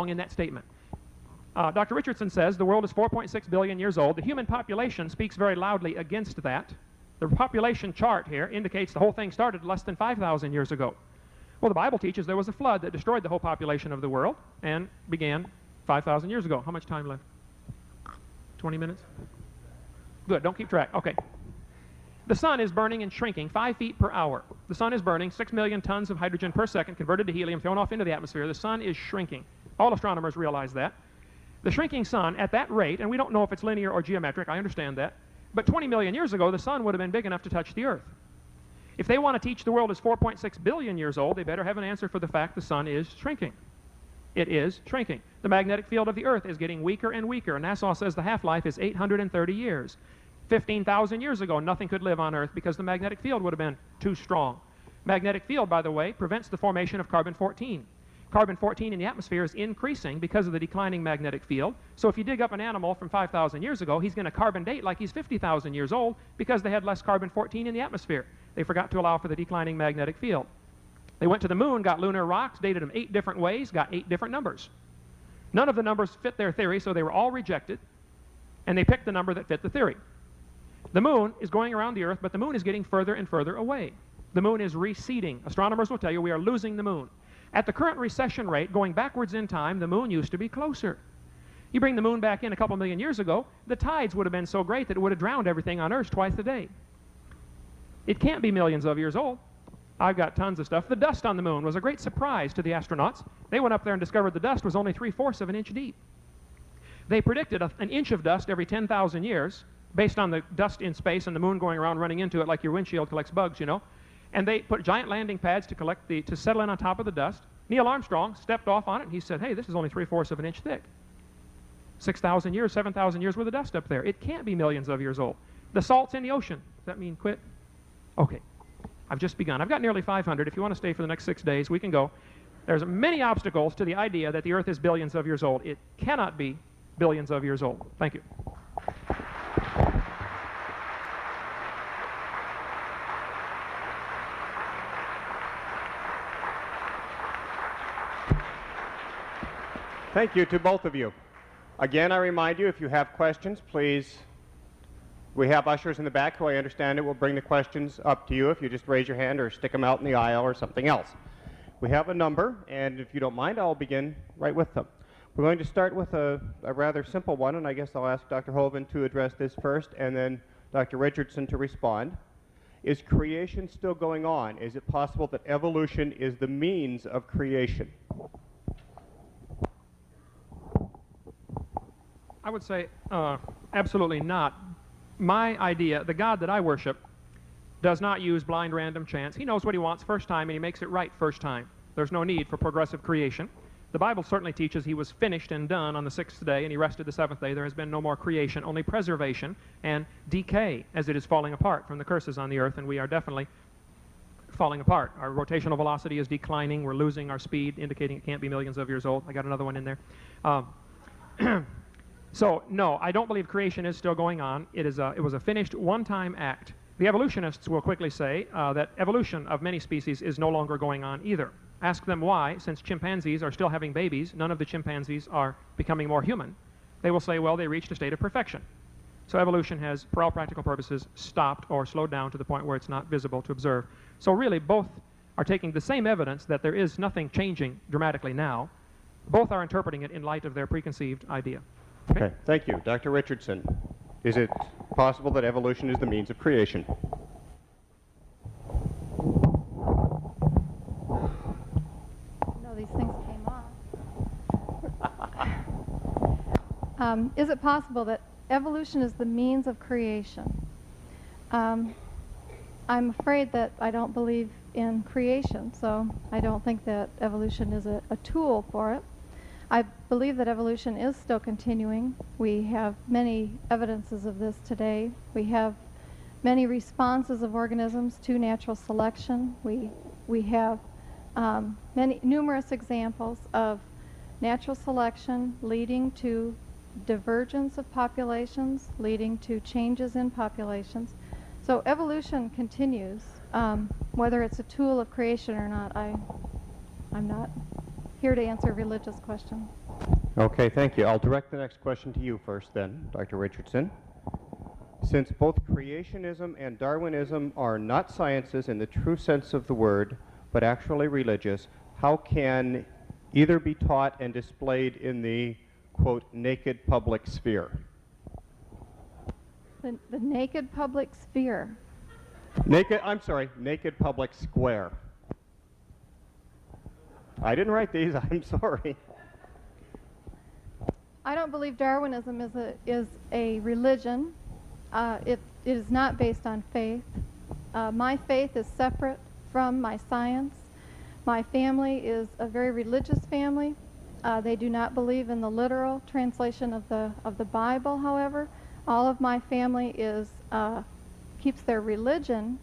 in that statement. Dr. Richardson says the world is 4.6 billion years old. The human population speaks very loudly against that. The population chart here indicates the whole thing started less than 5,000 years ago. Well, the Bible teaches there was a flood that destroyed the whole population of the world and began 5,000 years ago. How much time left? 20 minutes? Good, don't keep track. Okay. The sun is burning and shrinking 5 feet per hour. The sun is burning 6 million tons of hydrogen per second converted to helium thrown off into the atmosphere. The sun is shrinking. All astronomers realize that. The shrinking sun at that rate, and we don't know if it's linear or geometric, I understand that, but 20 million years ago the sun would have been big enough to touch the earth. If they want to teach the world is 4.6 billion years old, they better have an answer for the fact the sun is shrinking. It is shrinking. The magnetic field of the earth is getting weaker and weaker. NASA says the half-life is 830 years. 15,000 years ago, nothing could live on Earth because the magnetic field would have been too strong. Magnetic field, by the way, prevents the formation of carbon-14. Carbon-14 in the atmosphere is increasing because of the declining magnetic field. So if you dig up an animal from 5,000 years ago, he's going to carbon date like he's 50,000 years old because they had less carbon-14 in the atmosphere. They forgot to allow for the declining magnetic field. They went to the moon, got lunar rocks, dated them 8 different ways, got 8 different numbers. None of the numbers fit their theory, so they were all rejected, and they picked the number that fit the theory. The moon is going around the Earth, but the moon is getting further and further away. The moon is receding. Astronomers will tell you we are losing the moon. At the current recession rate, going backwards in time, the moon used to be closer. You bring the moon back in a couple million years ago, the tides would have been so great that it would have drowned everything on Earth twice a day. It can't be millions of years old. I've got tons of stuff. The dust on the moon was a great surprise to the astronauts. They went up there and discovered the dust was only 3/4 of an inch deep. They predicted an inch of dust every 10,000 years, based on the dust in space and the moon going around running into it like your windshield collects bugs, you know. And they put giant landing pads to settle in on top of the dust. Neil Armstrong stepped off on it and he said, hey, this is only 3/4 of an inch thick. 6,000 years, 7,000 years worth of dust up there. It can't be millions of years old. The salt's in the ocean. Does that mean quit? Okay. I've just begun. I've got nearly 500. If you want to stay for the next 6 days, we can go. There's many obstacles to the idea that the Earth is billions of years old. It cannot be billions of years old. Thank you. Thank you to both of you. Again, I remind you, if you have questions, please, we have ushers in the back who I understand it will bring the questions up to you if you just raise your hand or stick them out in the aisle or something else. We have a number, and if you don't mind, I'll begin right with them. We're going to start with a rather simple one, and I guess I'll ask Dr. Hovind to address this first and then Dr. Richardson to respond. Is creation still going on? Is it possible that evolution is the means of creation? I would say absolutely not. My idea, the God that I worship, does not use blind random chance. He knows what he wants first time and he makes it right first time. There's no need for progressive creation. The Bible certainly teaches he was finished and done on the 6th day and he rested the 7th day. There has been no more creation, only preservation and decay as it is falling apart from the curses on the earth, and we are definitely falling apart. Our rotational velocity is declining. We're losing our speed, indicating it can't be millions of years old. I got another one in there. So, no, I don't believe creation is still going on. It was a finished one-time act. The evolutionists will quickly say that evolution of many species is no longer going on either. Ask them why, since chimpanzees are still having babies, none of the chimpanzees are becoming more human. They will say, well, they reached a state of perfection. So evolution has, for all practical purposes, stopped or slowed down to the point where it's not visible to observe. So really, both are taking the same evidence that there is nothing changing dramatically now. Both are interpreting it in light of their preconceived idea. Okay, thank you. Dr. Richardson, is it possible that evolution is the means of creation? No, these things came off. Is it possible that evolution is the means of creation? I'm afraid that I don't believe in creation, so I don't think that evolution is a tool for it. I believe that evolution is still continuing. We have many evidences of this today. We have many responses of organisms to natural selection. We have numerous examples of natural selection leading to divergence of populations, leading to changes in populations. So evolution continues. Whether it's a tool of creation or not, I'm not here to answer a religious question. Okay, thank you. I'll direct the next question to you first then, Dr. Richardson. Since both creationism and Darwinism are not sciences in the true sense of the word, but actually religious, how can either be taught and displayed in the, quote, naked public sphere? The naked public sphere. Naked public square. I didn't write these, I'm sorry. I don't believe Darwinism is a religion. It is not based on faith. My faith is separate from my science. My family is a very religious family. They do not believe in the literal translation of the Bible, however. All of my family keeps their religion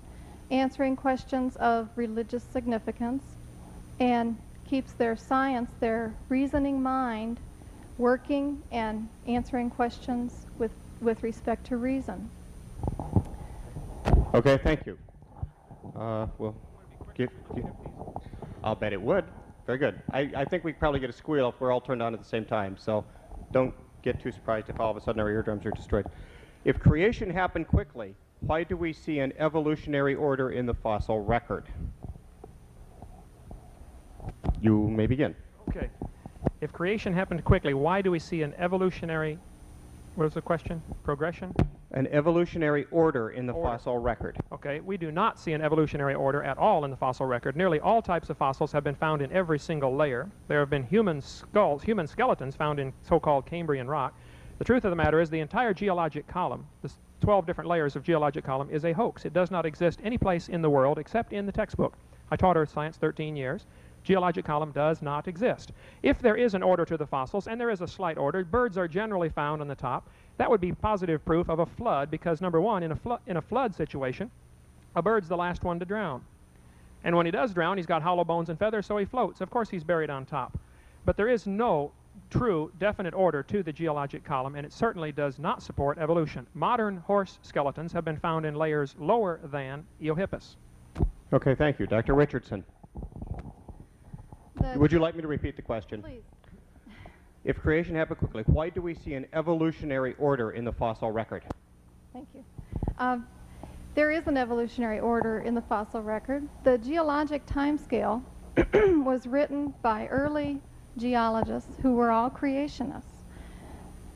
answering questions of religious significance and keeps their science, their reasoning mind, working and answering questions with respect to reason. Okay, thank you. I'll bet it would. Very good. I think we probably get a squeal if we're all turned on at the same time, so don't get too surprised if all of a sudden our eardrums are destroyed. If creation happened quickly, why do we see an evolutionary order in the fossil record? You may begin. Okay. If creation happened quickly, why do we see an evolutionary, what was the question? Progression? An evolutionary order in the fossil record. Okay, we do not see an evolutionary order at all in the fossil record. Nearly all types of fossils have been found in every single layer. There have been human skeletons found in so-called Cambrian rock. The truth of the matter is the entire geologic column, the 12 different layers of geologic column, is a hoax. It does not exist any place in the world except in the textbook. I taught earth science 13 years. Geologic column does not exist. If there is an order to the fossils, and there is a slight order, birds are generally found on the top. That would be positive proof of a flood because, number one, in a flood situation, a bird's the last one to drown. And when he does drown, he's got hollow bones and feathers, so he floats. Of course, he's buried on top. But there is no true, definite order to the geologic column, and it certainly does not support evolution. Modern horse skeletons have been found in layers lower than Eohippus. Okay, thank you. Dr. Richardson. Would you like me to repeat the question? Please. If creation happened quickly, why do we see an evolutionary order in the fossil record? Thank you. There is an evolutionary order in the fossil record. The geologic timescale was written by early geologists who were all creationists.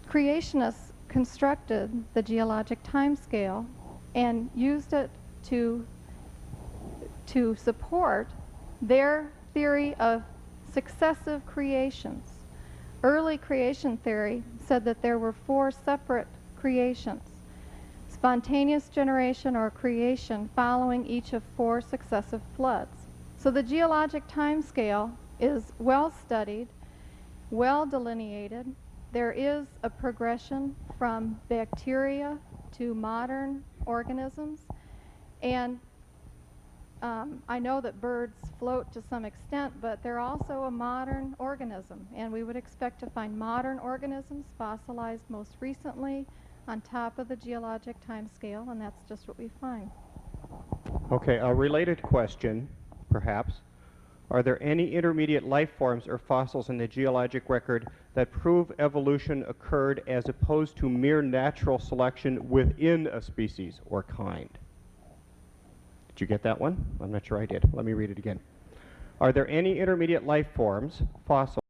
Creationists constructed the geologic timescale and used it to support their theory of successive creations. Early creation theory said that there were 4 separate creations: spontaneous generation or creation following each of 4 successive floods. So the geologic timescale is well studied, well delineated. There is a progression from bacteria to modern organisms, and I know that birds float to some extent, but they're also a modern organism, and we would expect to find modern organisms fossilized most recently on top of the geologic timescale, and that's just what we find. Okay, a related question, perhaps. Are there any intermediate life forms or fossils in the geologic record that prove evolution occurred as opposed to mere natural selection within a species or kind? Did you get that one? I'm not sure I did. Let me read it again. Are there any intermediate life forms, fossils,